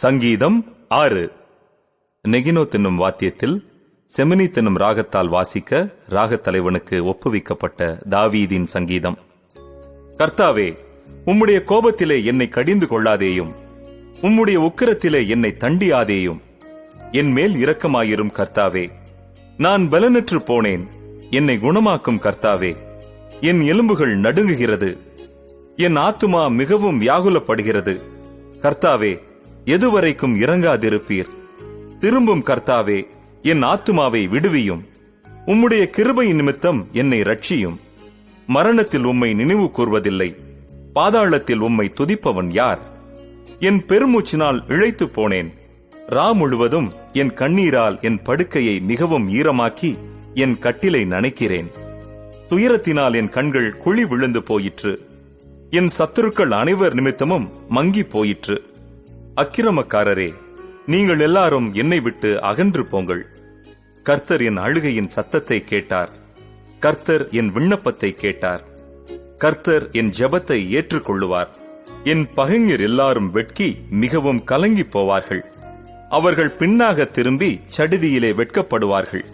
சங்கீதம் 6. நெகினோத் என்னும் வாத்தியத்தில் செமினித் என்னும் ராகத்தால் வாசிக்க ராகத் தலைவனுக்கு ஒப்புவிக்கப்பட்ட தாவீதின் சங்கீதம். கர்த்தாவே, உம்முடைய கோபத்திலே என்னை கடிந்து கொள்ளாதேயும், உம்முடைய உக்கிரத்திலே என்னை தண்டியாதேயும். என் மேல் இரக்கமாயிரும் கர்த்தாவே. நான் பலனற்று போனேன், என்னை குணமாக்கும் கர்த்தாவே. என் எலும்புகள் நடுங்குகிறது, என் ஆத்துமா மிகவும் வியாகுலப்படுகிறது. கர்த்தாவே, எதுவரைக்கும் இறங்காதிருப்பீர்? திரும்பும் கர்த்தாவே, என் ஆத்துமாவை விடுவியும். உம்முடைய கிருபை நிமித்தம் என்னை ரட்சியும். மரணத்தில் உம்மை நினைவு கூர்வதில்லை, பாதாளத்தில் உம்மை துதிப்பவன் யார்? என் பெருமூச்சினால் இழைத்து போனேன். ரா முழுவதும் என் கண்ணீரால் என் படுக்கையை மிகவும் ஈரமாக்கி என் கட்டிலை நனைக்கிறேன். துயரத்தினால் என் கண்கள் குழி விழுந்து போயிற்று. என் சத்துருக்கள் அனைவர் நிமித்தமும் மங்கி போயிற்று. அக்கிரமக்காரரே, நீங்கள் எல்லாரும் என்னை விட்டு அகன்று போங்கள். கர்த்தர் என் அழுகையின் சத்தத்தை கேட்டார். கர்த்தர் என் விண்ணப்பத்தை கேட்டார். கர்த்தர் என் ஜெபத்தை ஏற்றுக்கொள்ளுவார். என் பகைஞர் எல்லாரும் வெட்கி மிகவும் கலங்கி போவார்கள். அவர்கள் பின்னாக திரும்பி சடிதியிலே வெட்கப்படுவார்கள்.